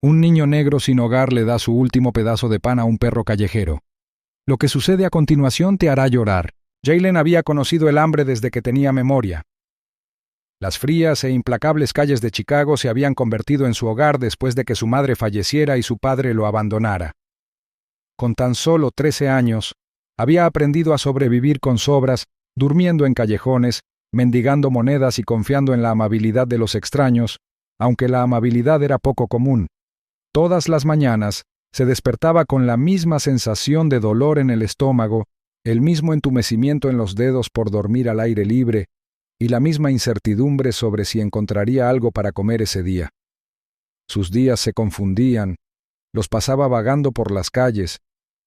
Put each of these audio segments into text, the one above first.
Un niño negro sin hogar le da su último pedazo de pan a un perro callejero. Lo que sucede a continuación te hará llorar. Jaylen había conocido el hambre desde que tenía memoria. Las frías e implacables calles de Chicago se habían convertido en su hogar después de que su madre falleciera y su padre lo abandonara. Con tan solo 13 años, había aprendido a sobrevivir con sobras, durmiendo en callejones, mendigando monedas y confiando en la amabilidad de los extraños, aunque la amabilidad era poco común. Todas las mañanas se despertaba con la misma sensación de dolor en el estómago, el mismo entumecimiento en los dedos por dormir al aire libre y la misma incertidumbre sobre si encontraría algo para comer ese día. Sus días se confundían, los pasaba vagando por las calles,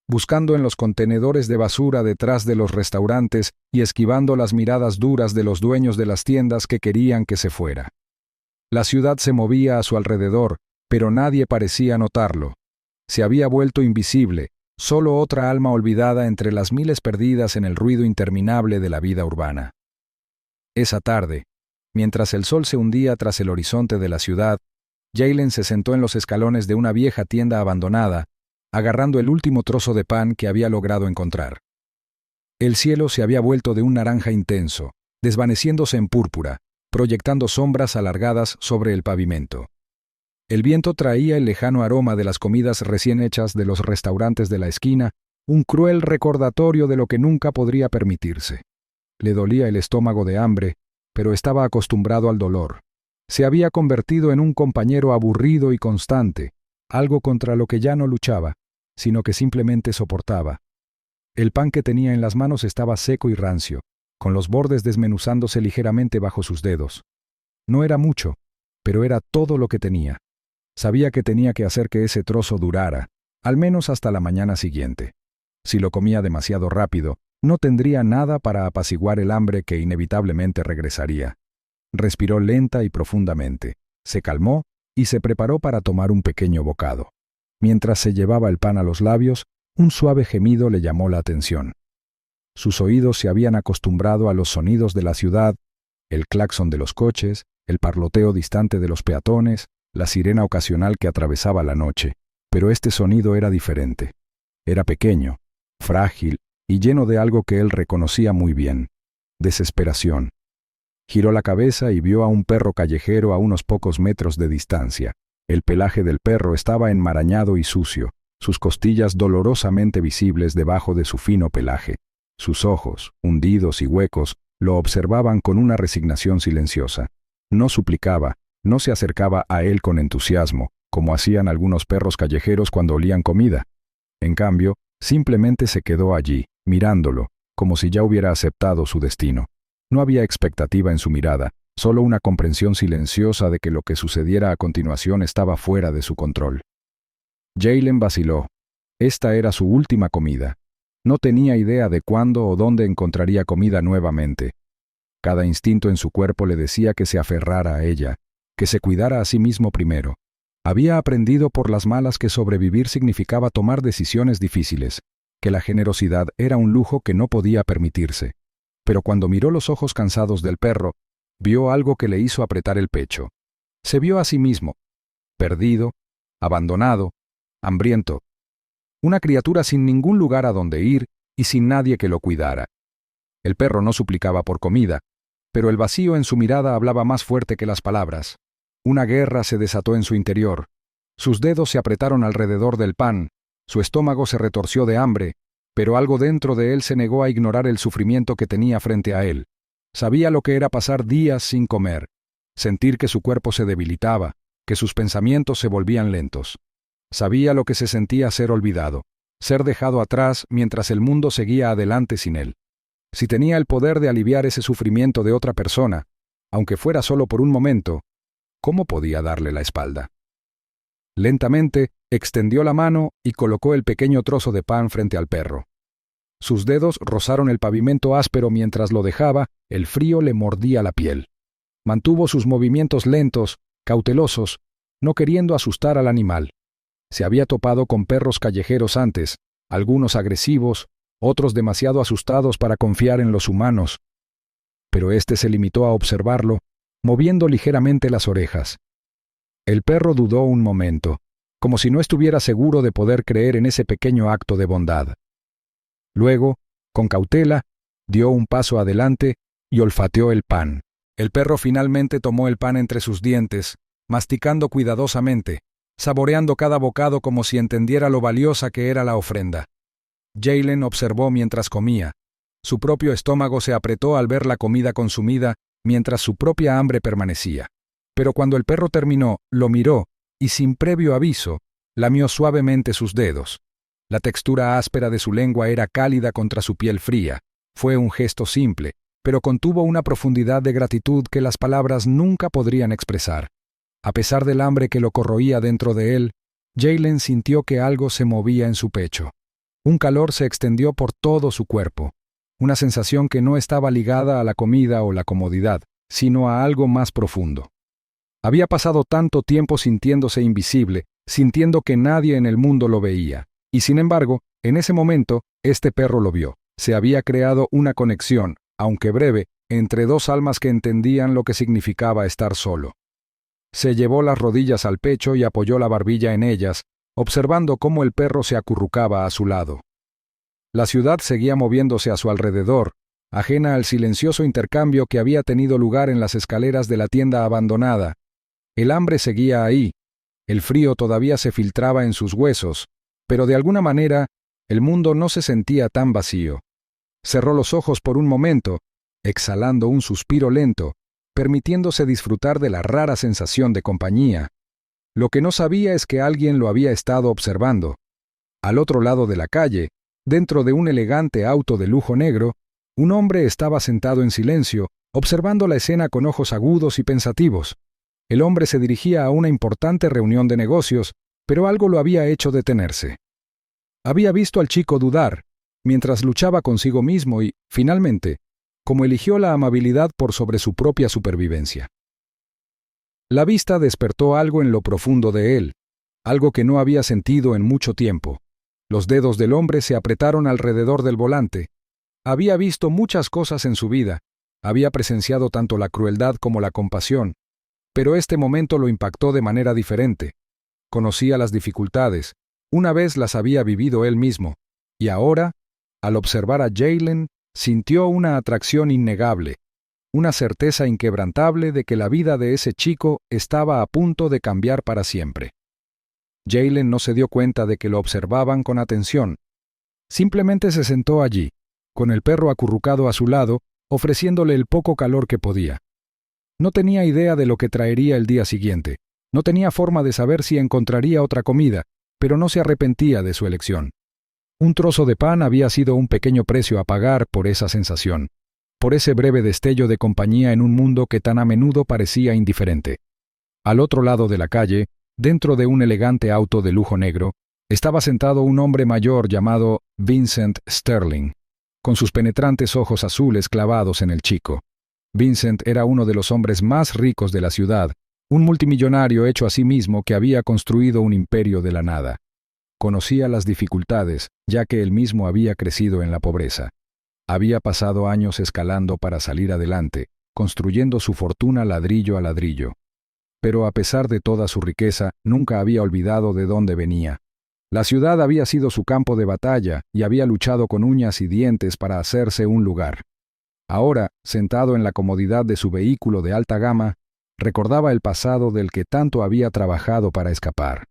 buscando en los contenedores de basura detrás de los restaurantes y esquivando las miradas duras de los dueños de las tiendas que querían que se fuera. La ciudad se movía a su alrededor, pero nadie parecía notarlo. Se había vuelto invisible, solo otra alma olvidada entre las miles perdidas en el ruido interminable de la vida urbana. Esa tarde, mientras el sol se hundía tras el horizonte de la ciudad, Jaylen se sentó en los escalones de una vieja tienda abandonada, agarrando el último trozo de pan que había logrado encontrar. El cielo se había vuelto de un naranja intenso, desvaneciéndose en púrpura, proyectando sombras alargadas sobre el pavimento. El viento traía el lejano aroma de las comidas recién hechas de los restaurantes de la esquina, un cruel recordatorio de lo que nunca podría permitirse. Le dolía el estómago de hambre, pero estaba acostumbrado al dolor. Se había convertido en un compañero aburrido y constante, algo contra lo que ya no luchaba, sino que simplemente soportaba. El pan que tenía en las manos estaba seco y rancio, con los bordes desmenuzándose ligeramente bajo sus dedos. No era mucho, pero era todo lo que tenía. Sabía que tenía que hacer que ese trozo durara, al menos hasta la mañana siguiente. Si lo comía demasiado rápido, no tendría nada para apaciguar el hambre que inevitablemente regresaría. Respiró lenta y profundamente, se calmó y se preparó para tomar un pequeño bocado. Mientras se llevaba el pan a los labios, un suave gemido le llamó la atención. Sus oídos se habían acostumbrado a los sonidos de la ciudad, el claxon de los coches, el parloteo distante de los peatones, la sirena ocasional que atravesaba la noche, pero este sonido era diferente. Era pequeño, frágil y lleno de algo que él reconocía muy bien: desesperación. Giró la cabeza y vio a un perro callejero a unos pocos metros de distancia. El pelaje del perro estaba enmarañado y sucio, sus costillas dolorosamente visibles debajo de su fino pelaje. Sus ojos, hundidos y huecos, lo observaban con una resignación silenciosa. No suplicaba, no se acercaba a él con entusiasmo, como hacían algunos perros callejeros cuando olían comida. En cambio, simplemente se quedó allí, mirándolo, como si ya hubiera aceptado su destino. No había expectativa en su mirada, solo una comprensión silenciosa de que lo que sucediera a continuación estaba fuera de su control. Jaylen vaciló. Esta era su última comida. No tenía idea de cuándo o dónde encontraría comida nuevamente. Cada instinto en su cuerpo le decía que se aferrara a ella, que se cuidara a sí mismo primero. Había aprendido por las malas que sobrevivir significaba tomar decisiones difíciles, que la generosidad era un lujo que no podía permitirse. Pero cuando miró los ojos cansados del perro, vio algo que le hizo apretar el pecho. Se vio a sí mismo, perdido, abandonado, hambriento. Una criatura sin ningún lugar a donde ir y sin nadie que lo cuidara. El perro no suplicaba por comida, pero el vacío en su mirada hablaba más fuerte que las palabras. Una guerra se desató en su interior. Sus dedos se apretaron alrededor del pan, su estómago se retorció de hambre, pero algo dentro de él se negó a ignorar el sufrimiento que tenía frente a él. Sabía lo que era pasar días sin comer, sentir que su cuerpo se debilitaba, que sus pensamientos se volvían lentos. Sabía lo que se sentía ser olvidado, ser dejado atrás mientras el mundo seguía adelante sin él. Si tenía el poder de aliviar ese sufrimiento de otra persona, aunque fuera solo por un momento, ¿cómo podía darle la espalda? Lentamente, extendió la mano y colocó el pequeño trozo de pan frente al perro. Sus dedos rozaron el pavimento áspero mientras lo dejaba, el frío le mordía la piel. Mantuvo sus movimientos lentos, cautelosos, no queriendo asustar al animal. Se había topado con perros callejeros antes, algunos agresivos, otros demasiado asustados para confiar en los humanos. Pero este se limitó a observarlo, moviendo ligeramente las orejas. El perro dudó un momento, como si no estuviera seguro de poder creer en ese pequeño acto de bondad. Luego, con cautela, dio un paso adelante y olfateó el pan. El perro finalmente tomó el pan entre sus dientes, masticando cuidadosamente, saboreando cada bocado como si entendiera lo valiosa que era la ofrenda. Jaylen observó mientras comía. Su propio estómago se apretó al ver la comida consumida, mientras su propia hambre permanecía. Pero cuando el perro terminó, lo miró y, sin previo aviso, lamió suavemente sus dedos. La textura áspera de su lengua era cálida contra su piel fría. Fue un gesto simple, pero contuvo una profundidad de gratitud que las palabras nunca podrían expresar. A pesar del hambre que lo corroía dentro de él, Jaylen sintió que algo se movía en su pecho. Un calor se extendió por todo su cuerpo, una sensación que no estaba ligada a la comida o la comodidad, sino a algo más profundo. Había pasado tanto tiempo sintiéndose invisible, sintiendo que nadie en el mundo lo veía, y sin embargo, en ese momento, este perro lo vio. Se había creado una conexión, aunque breve, entre dos almas que entendían lo que significaba estar solo. Se llevó las rodillas al pecho y apoyó la barbilla en ellas, observando cómo el perro se acurrucaba a su lado. La ciudad seguía moviéndose a su alrededor, ajena al silencioso intercambio que había tenido lugar en las escaleras de la tienda abandonada. El hambre seguía ahí, el frío todavía se filtraba en sus huesos, pero de alguna manera, el mundo no se sentía tan vacío. Cerró los ojos por un momento, exhalando un suspiro lento, permitiéndose disfrutar de la rara sensación de compañía. Lo que no sabía es que alguien lo había estado observando. Al otro lado de la calle, dentro de un elegante auto de lujo negro, un hombre estaba sentado en silencio, observando la escena con ojos agudos y pensativos. El hombre se dirigía a una importante reunión de negocios, pero algo lo había hecho detenerse. Había visto al chico dudar, mientras luchaba consigo mismo y, finalmente, como eligió la amabilidad por sobre su propia supervivencia. La vista despertó algo en lo profundo de él, algo que no había sentido en mucho tiempo. Los dedos del hombre se apretaron alrededor del volante. Había visto muchas cosas en su vida, había presenciado tanto la crueldad como la compasión, pero este momento lo impactó de manera diferente. Conocía las dificultades, una vez las había vivido él mismo, y ahora, al observar a Jaylen, sintió una atracción innegable, una certeza inquebrantable de que la vida de ese chico estaba a punto de cambiar para siempre. Jaylen no se dio cuenta de que lo observaban con atención. Simplemente se sentó allí, con el perro acurrucado a su lado, ofreciéndole el poco calor que podía. No tenía idea de lo que traería el día siguiente. No tenía forma de saber si encontraría otra comida, pero no se arrepentía de su elección. Un trozo de pan había sido un pequeño precio a pagar por esa sensación, por ese breve destello de compañía en un mundo que tan a menudo parecía indiferente. Al otro lado de la calle, dentro de un elegante auto de lujo negro, estaba sentado un hombre mayor llamado Vincent Sterling, con sus penetrantes ojos azules clavados en el chico. Vincent era uno de los hombres más ricos de la ciudad, un multimillonario hecho a sí mismo que había construido un imperio de la nada. Conocía las dificultades, ya que él mismo había crecido en la pobreza. Había pasado años escalando para salir adelante, construyendo su fortuna ladrillo a ladrillo. Pero a pesar de toda su riqueza, nunca había olvidado de dónde venía. La ciudad había sido su campo de batalla y había luchado con uñas y dientes para hacerse un lugar. Ahora, sentado en la comodidad de su vehículo de alta gama, recordaba el pasado del que tanto había trabajado para escapar.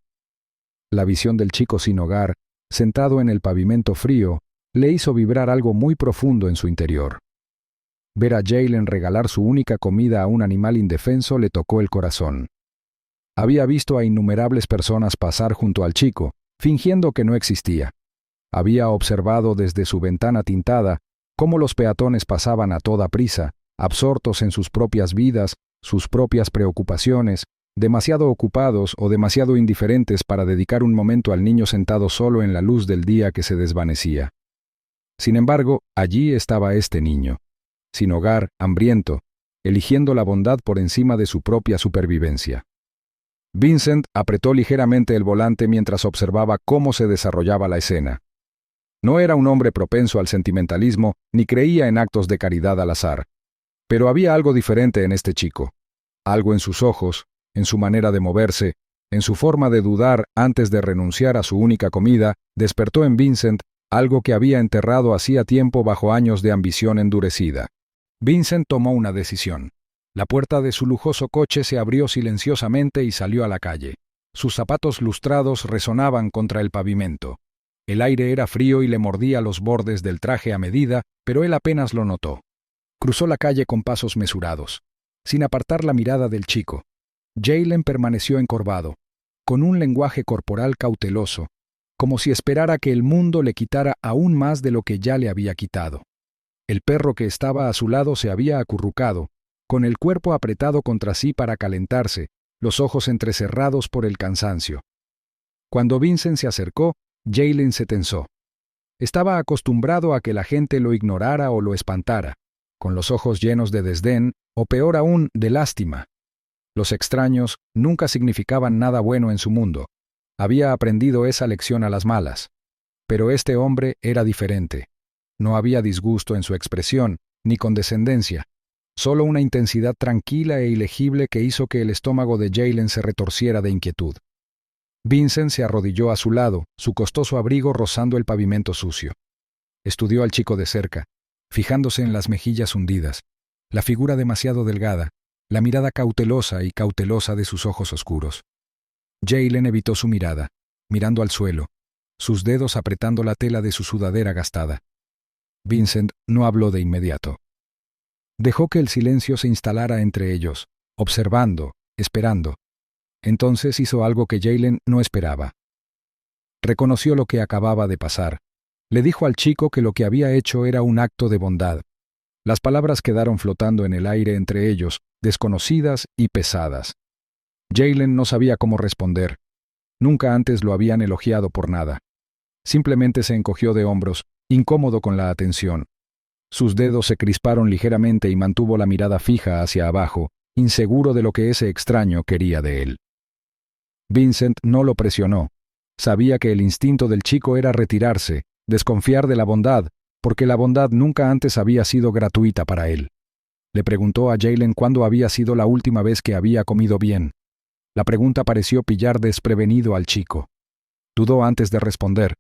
La visión del chico sin hogar, sentado en el pavimento frío, le hizo vibrar algo muy profundo en su interior. Ver a Jaylen regalar su única comida a un animal indefenso le tocó el corazón. Había visto a innumerables personas pasar junto al chico, fingiendo que no existía. Había observado desde su ventana tintada cómo los peatones pasaban a toda prisa, absortos en sus propias vidas, sus propias preocupaciones, demasiado ocupados o demasiado indiferentes para dedicar un momento al niño sentado solo en la luz del día que se desvanecía. Sin embargo, allí estaba este niño, sin hogar, hambriento, eligiendo la bondad por encima de su propia supervivencia. Vincent apretó ligeramente el volante mientras observaba cómo se desarrollaba la escena. No era un hombre propenso al sentimentalismo ni creía en actos de caridad al azar. Pero había algo diferente en este chico. Algo en sus ojos, en su manera de moverse, En su forma de dudar antes de renunciar a su única comida, despertó en Vincent algo que había enterrado hacía tiempo bajo años de ambición endurecida. Vincent tomó una decisión. La puerta de su lujoso coche se abrió silenciosamente y salió a la calle. Sus zapatos lustrados resonaban contra el pavimento. El aire era frío y le mordía los bordes del traje a medida, pero él apenas lo notó. Cruzó la calle con pasos mesurados, sin apartar la mirada del chico. Jaylen permaneció encorvado, con un lenguaje corporal cauteloso, como si esperara que el mundo le quitara aún más de lo que ya le había quitado. El perro que estaba a su lado se había acurrucado, con el cuerpo apretado contra sí para calentarse, los ojos entrecerrados por el cansancio. Cuando Vincent se acercó, Jaylen se tensó. Estaba acostumbrado a que la gente lo ignorara o lo espantara, con los ojos llenos de desdén, o peor aún, de lástima. Los extraños nunca significaban nada bueno en su mundo. Había aprendido esa lección a las malas. Pero este hombre era diferente. No había disgusto en su expresión, ni condescendencia. Solo una intensidad tranquila e ilegible que hizo que el estómago de Jaylen se retorciera de inquietud. Vincent se arrodilló a su lado, su costoso abrigo rozando el pavimento sucio. Estudió al chico de cerca, fijándose en las mejillas hundidas, la figura demasiado delgada, la mirada cautelosa y cautelosa de sus ojos oscuros. Jaylen evitó su mirada, mirando al suelo, sus dedos apretando la tela de su sudadera gastada. Vincent no habló de inmediato. Dejó que el silencio se instalara entre ellos, observando, esperando. Entonces hizo algo que Jaylen no esperaba. Reconoció lo que acababa de pasar. Le dijo al chico que lo que había hecho era un acto de bondad. Las palabras quedaron flotando en el aire entre ellos, desconocidas y pesadas. Jaylen no sabía cómo responder. Nunca antes lo habían elogiado por nada. Simplemente se encogió de hombros, incómodo con la atención. Sus dedos se crisparon ligeramente y mantuvo la mirada fija hacia abajo, inseguro de lo que ese extraño quería de él. Vincent no lo presionó. Sabía que el instinto del chico era retirarse, desconfiar de la bondad, porque la bondad nunca antes había sido gratuita para él. Le preguntó a Jaylen cuándo había sido la última vez que había comido bien. La pregunta pareció pillar desprevenido al chico. Dudó antes de responder.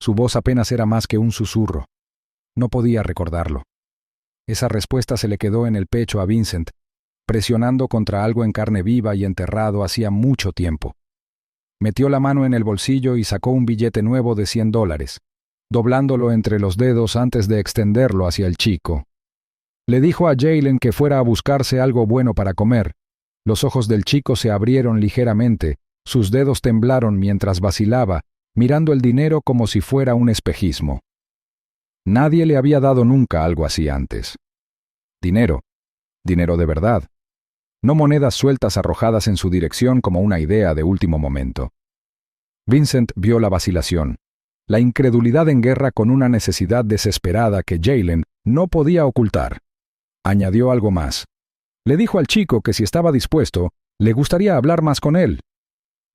Su voz apenas era más que un susurro. No podía recordarlo. Esa respuesta se le quedó en el pecho a Vincent, presionando contra algo en carne viva y enterrado hacía mucho tiempo. Metió la mano en el bolsillo y sacó un billete nuevo de $100, doblándolo entre los dedos antes de extenderlo hacia el chico. Le dijo a Jaylen que fuera a buscarse algo bueno para comer. Los ojos del chico se abrieron ligeramente, sus dedos temblaron mientras vacilaba, mirando el dinero como si fuera un espejismo. Nadie le había dado nunca algo así antes. Dinero de verdad. No monedas sueltas arrojadas en su dirección como una idea de último momento. Vincent vio la vacilación, la incredulidad en guerra con una necesidad desesperada que Jaylen no podía ocultar. Añadió algo más. Le dijo al chico que si estaba dispuesto, le gustaría hablar más con él.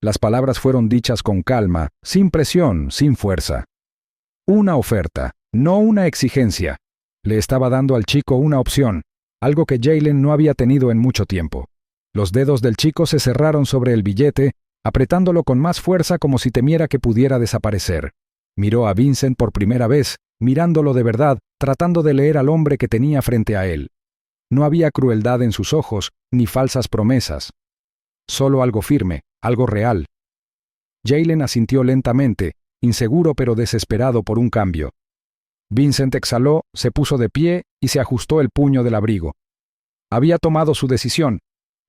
Las palabras fueron dichas con calma, sin presión, sin fuerza. Una oferta, no una exigencia. Le estaba dando al chico una opción, algo que Jaylen no había tenido en mucho tiempo. Los dedos del chico se cerraron sobre el billete, apretándolo con más fuerza como si temiera que pudiera desaparecer. Miró a Vincent por primera vez, mirándolo de verdad, tratando de leer al hombre que tenía frente a él. No había crueldad en sus ojos, ni falsas promesas. Solo algo firme, algo real. Jaylen asintió lentamente, inseguro pero desesperado por un cambio. Vincent exhaló, se puso de pie y se ajustó el puño del abrigo. Había tomado su decisión,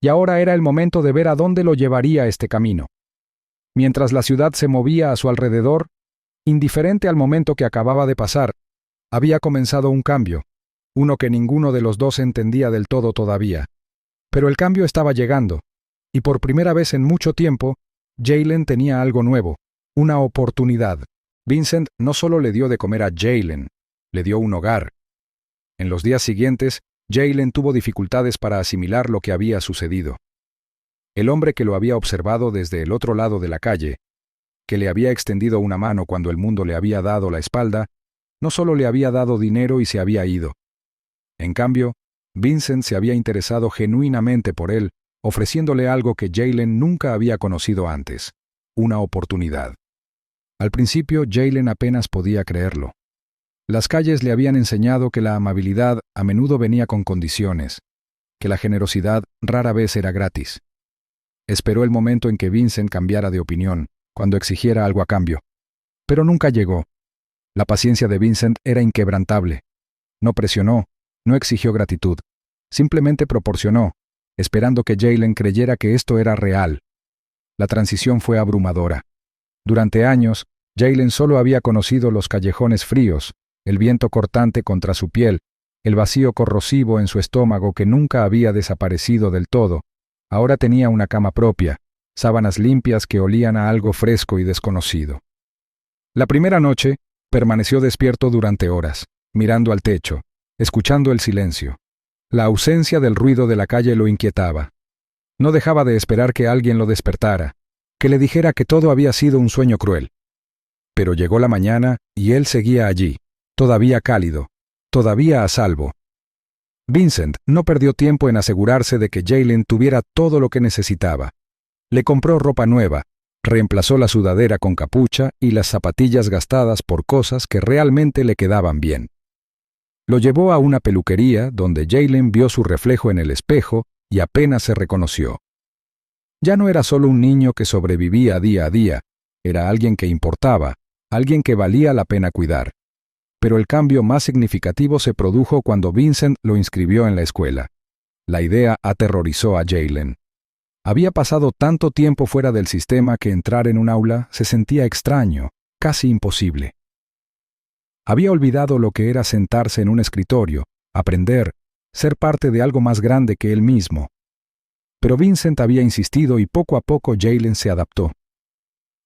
y ahora era el momento de ver a dónde lo llevaría este camino. Mientras la ciudad se movía a su alrededor, indiferente al momento que acababa de pasar, había comenzado un cambio, uno que ninguno de los dos entendía del todo todavía. Pero el cambio estaba llegando, y por primera vez en mucho tiempo, Jaylen tenía algo nuevo, una oportunidad. Vincent no solo le dio de comer a Jaylen, le dio un hogar. En los días siguientes, Jaylen tuvo dificultades para asimilar lo que había sucedido. El hombre que lo había observado desde el otro lado de la calle, que le había extendido una mano cuando el mundo le había dado la espalda, no solo le había dado dinero y se había ido. En cambio, Vincent se había interesado genuinamente por él, ofreciéndole algo que Jaylen nunca había conocido antes: una oportunidad. Al principio, Jaylen apenas podía creerlo. Las calles le habían enseñado que la amabilidad a menudo venía con condiciones, que la generosidad rara vez era gratis. Esperó el momento en que Vincent cambiara de opinión, cuando exigiera algo a cambio. Pero nunca llegó. La paciencia de Vincent era inquebrantable. No presionó, no exigió gratitud. Simplemente proporcionó, esperando que Jaylen creyera que esto era real. La transición fue abrumadora. Durante años, Jaylen solo había conocido los callejones fríos, el viento cortante contra su piel, el vacío corrosivo en su estómago que nunca había desaparecido del todo. Ahora tenía una cama propia, sábanas limpias que olían a algo fresco y desconocido. La primera noche, permaneció despierto durante horas, mirando al techo, escuchando el silencio. La ausencia del ruido de la calle lo inquietaba. No dejaba de esperar que alguien lo despertara, que le dijera que todo había sido un sueño cruel. Pero llegó la mañana y él seguía allí, todavía cálido, todavía a salvo. Vincent no perdió tiempo en asegurarse de que Jaylen tuviera todo lo que necesitaba. Le compró ropa nueva, reemplazó la sudadera con capucha y las zapatillas gastadas por cosas que realmente le quedaban bien. Lo llevó a una peluquería donde Jaylen vio su reflejo en el espejo y apenas se reconoció. Ya no era solo un niño que sobrevivía día a día, era alguien que importaba, alguien que valía la pena cuidar. Pero el cambio más significativo se produjo cuando Vincent lo inscribió en la escuela. La idea aterrorizó a Jaylen. Había pasado tanto tiempo fuera del sistema que entrar en un aula se sentía extraño, casi imposible. Había olvidado lo que era sentarse en un escritorio, aprender, ser parte de algo más grande que él mismo. Pero Vincent había insistido y poco a poco Jaylen se adaptó.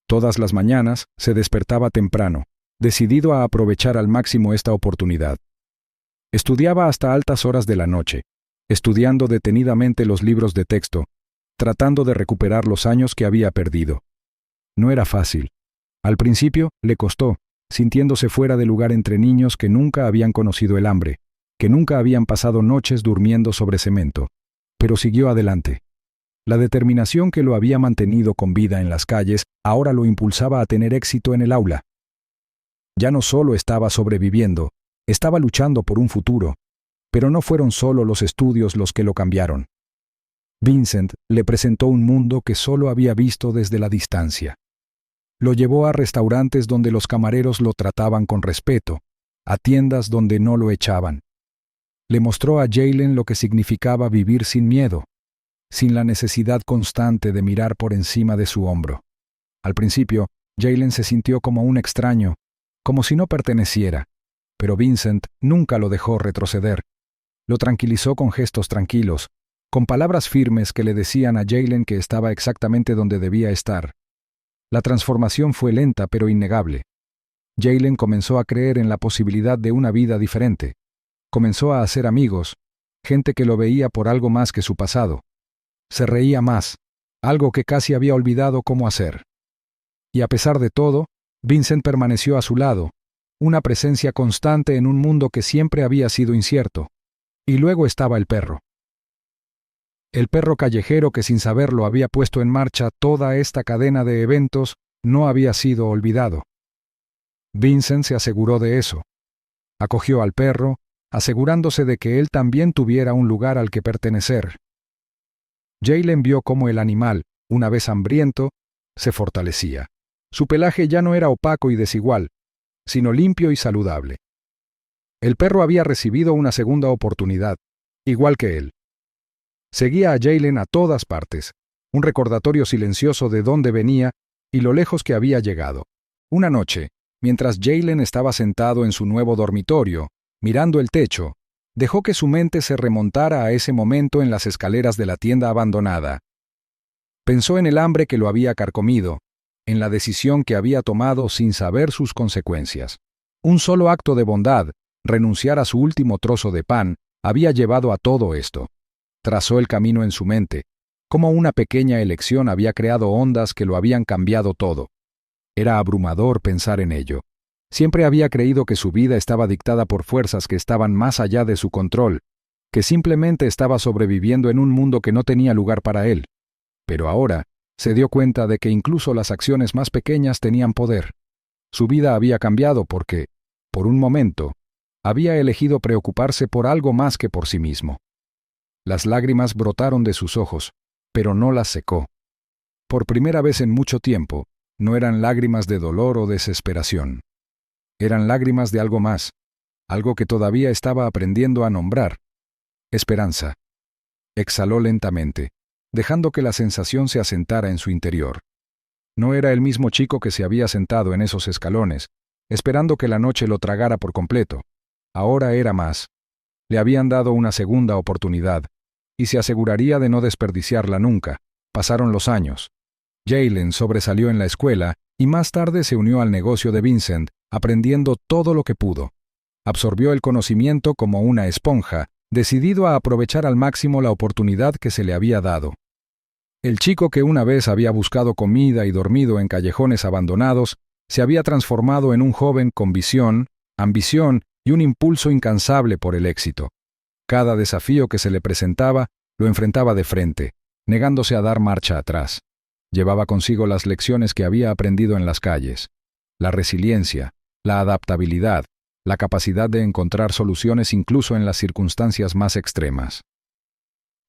Todas las mañanas se despertaba temprano, decidido a aprovechar al máximo esta oportunidad. Estudiaba hasta altas horas de la noche, estudiando detenidamente los libros de texto, tratando de recuperar los años que había perdido. No era fácil. Al principio le costó, sintiéndose fuera de lugar entre niños que nunca habían conocido el hambre, que nunca habían pasado noches durmiendo sobre cemento. Pero siguió adelante. La determinación que lo había mantenido con vida en las calles ahora lo impulsaba a tener éxito en el aula. Ya no solo estaba sobreviviendo, estaba luchando por un futuro. Pero no fueron solo los estudios los que lo cambiaron. Vincent le presentó un mundo que solo había visto desde la distancia. Lo llevó a restaurantes donde los camareros lo trataban con respeto, a tiendas donde no lo echaban. Le mostró a Jaylen lo que significaba vivir sin miedo, sin la necesidad constante de mirar por encima de su hombro. Al principio, Jaylen se sintió como un extraño, como si no perteneciera, pero Vincent nunca lo dejó retroceder. Lo tranquilizó con gestos tranquilos, con palabras firmes que le decían a Jaylen que estaba exactamente donde debía estar. La transformación fue lenta pero innegable. Jaylen comenzó a creer en la posibilidad de una vida diferente. Comenzó a hacer amigos, gente que lo veía por algo más que su pasado. Se reía más, algo que casi había olvidado cómo hacer. Y a pesar de todo, Vincent permaneció a su lado, una presencia constante en un mundo que siempre había sido incierto. Y luego estaba el perro. El perro callejero que sin saberlo había puesto en marcha toda esta cadena de eventos no había sido olvidado. Vincent se aseguró de eso. Acogió al perro, asegurándose de que él también tuviera un lugar al que pertenecer. Jaylen vio cómo el animal, una vez hambriento, se fortalecía. Su pelaje ya no era opaco y desigual, sino limpio y saludable. El perro había recibido una segunda oportunidad, igual que él. Seguía a Jaylen a todas partes, un recordatorio silencioso de dónde venía y lo lejos que había llegado. Una noche, mientras Jaylen estaba sentado en su nuevo dormitorio, mirando el techo, dejó que su mente se remontara a ese momento en las escaleras de la tienda abandonada. Pensó en el hambre que lo había carcomido, en la decisión que había tomado sin saber sus consecuencias. Un solo acto de bondad, renunciar a su último trozo de pan, había llevado a todo esto. Trazó el camino en su mente, como una pequeña elección había creado ondas que lo habían cambiado todo. Era abrumador pensar en ello. Siempre había creído que su vida estaba dictada por fuerzas que estaban más allá de su control, que simplemente estaba sobreviviendo en un mundo que no tenía lugar para él. Pero ahora se dio cuenta de que incluso las acciones más pequeñas tenían poder. Su vida había cambiado porque, por un momento, había elegido preocuparse por algo más que por sí mismo. Las lágrimas brotaron de sus ojos, pero no las secó. Por primera vez en mucho tiempo, no eran lágrimas de dolor o desesperación. Eran lágrimas de algo más, algo que todavía estaba aprendiendo a nombrar: esperanza. Exhaló lentamente, dejando que la sensación se asentara en su interior. No era el mismo chico que se había sentado en esos escalones, esperando que la noche lo tragara por completo. Ahora era más. Le habían dado una segunda oportunidad, y se aseguraría de no desperdiciarla nunca. Pasaron los años. Jaylen sobresalió en la escuela y más tarde se unió al negocio de Vincent, aprendiendo todo lo que pudo. Absorbió el conocimiento como una esponja, decidido a aprovechar al máximo la oportunidad que se le había dado. El chico que una vez había buscado comida y dormido en callejones abandonados, se había transformado en un joven con visión, ambición y un impulso incansable por el éxito. Cada desafío que se le presentaba lo enfrentaba de frente, negándose a dar marcha atrás. Llevaba consigo las lecciones que había aprendido en las calles: la resiliencia, la adaptabilidad, la capacidad de encontrar soluciones incluso en las circunstancias más extremas.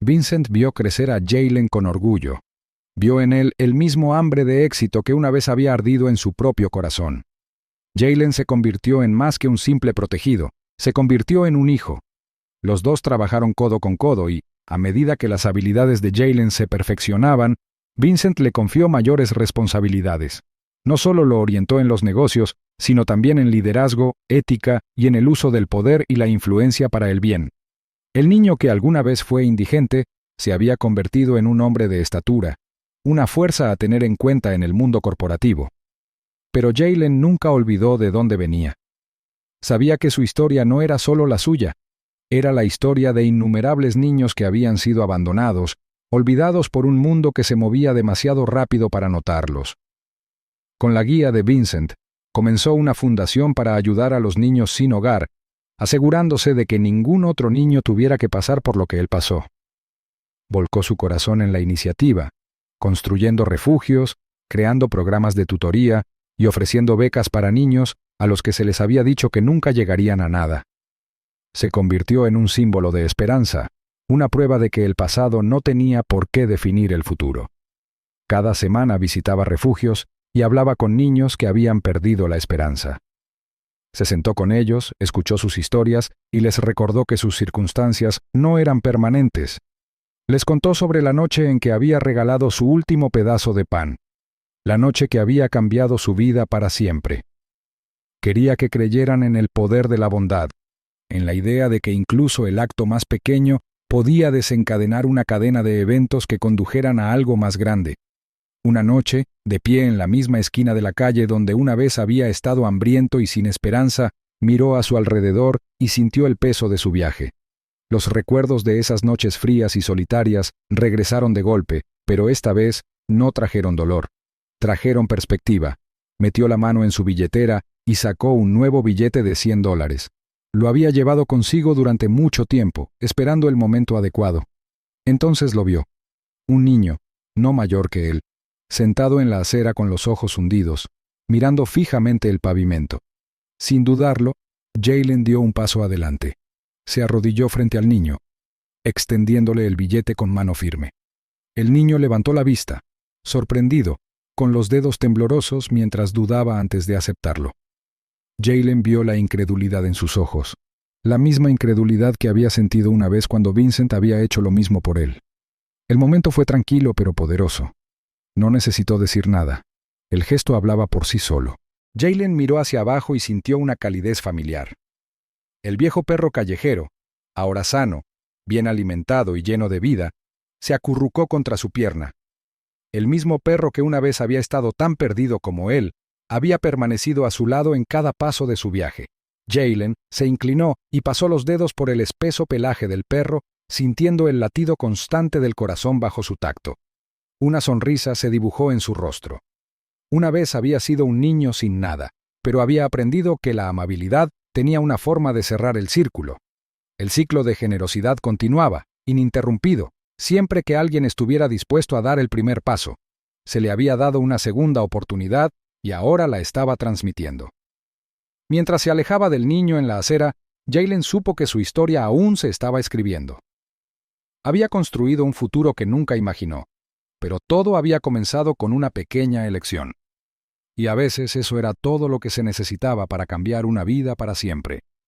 Vincent vio crecer a Jaylen con orgullo. Vio en él el mismo hambre de éxito que una vez había ardido en su propio corazón. Jaylen se convirtió en más que un simple protegido, se convirtió en un hijo. Los dos trabajaron codo con codo y, a medida que las habilidades de Jaylen se perfeccionaban, Vincent le confió mayores responsabilidades. No solo lo orientó en los negocios, sino también en liderazgo, ética y en el uso del poder y la influencia para el bien. El niño que alguna vez fue indigente se había convertido en un hombre de estatura, una fuerza a tener en cuenta en el mundo corporativo. Pero Jaylen nunca olvidó de dónde venía. Sabía que su historia no era solo la suya, era la historia de innumerables niños que habían sido abandonados, olvidados por un mundo que se movía demasiado rápido para notarlos. Con la guía de Vincent, comenzó una fundación para ayudar a los niños sin hogar, asegurándose de que ningún otro niño tuviera que pasar por lo que él pasó. Volcó su corazón en la iniciativa, construyendo refugios, creando programas de tutoría y ofreciendo becas para niños a los que se les había dicho que nunca llegarían a nada. Se convirtió en un símbolo de esperanza, una prueba de que el pasado no tenía por qué definir el futuro. Cada semana visitaba refugios y hablaba con niños que habían perdido la esperanza. Se sentó con ellos, escuchó sus historias y les recordó que sus circunstancias no eran permanentes. Les contó sobre la noche en que había regalado su último pedazo de pan, la noche que había cambiado su vida para siempre. Quería que creyeran en el poder de la bondad, en la idea de que incluso el acto más pequeño podía desencadenar una cadena de eventos que condujeran a algo más grande. Una noche, de pie en la misma esquina de la calle donde una vez había estado hambriento y sin esperanza, miró a su alrededor y sintió el peso de su viaje. Los recuerdos de esas noches frías y solitarias regresaron de golpe, pero esta vez no trajeron dolor. Trajeron perspectiva. Metió la mano en su billetera y sacó un nuevo billete de $100. Lo había llevado consigo durante mucho tiempo, esperando el momento adecuado. Entonces lo vio. Un niño, no mayor que él, sentado en la acera con los ojos hundidos, mirando fijamente el pavimento. Sin dudarlo, Jaylen dio un paso adelante. Se arrodilló frente al niño, extendiéndole el billete con mano firme. El niño levantó la vista, sorprendido, con los dedos temblorosos mientras dudaba antes de aceptarlo. Jaylen vio la incredulidad en sus ojos, la misma incredulidad que había sentido una vez cuando Vincent había hecho lo mismo por él. El momento fue tranquilo pero poderoso. No necesitó decir nada. El gesto hablaba por sí solo. Jaylen miró hacia abajo y sintió una calidez familiar. El viejo perro callejero, ahora sano, bien alimentado y lleno de vida, se acurrucó contra su pierna. El mismo perro que una vez había estado tan perdido como él, había permanecido a su lado en cada paso de su viaje. Jaylen se inclinó y pasó los dedos por el espeso pelaje del perro, sintiendo el latido constante del corazón bajo su tacto. Una sonrisa se dibujó en su rostro. Una vez había sido un niño sin nada, pero había aprendido que la amabilidad tenía una forma de cerrar el círculo. El ciclo de generosidad continuaba, ininterrumpido, siempre que alguien estuviera dispuesto a dar el primer paso. Se le había dado una segunda oportunidad y ahora la estaba transmitiendo. Mientras se alejaba del niño en la acera, Jaylen supo que su historia aún se estaba escribiendo. Había construido un futuro que nunca imaginó, pero todo había comenzado con una pequeña elección. Y a veces eso era todo lo que se necesitaba para cambiar una vida para siempre.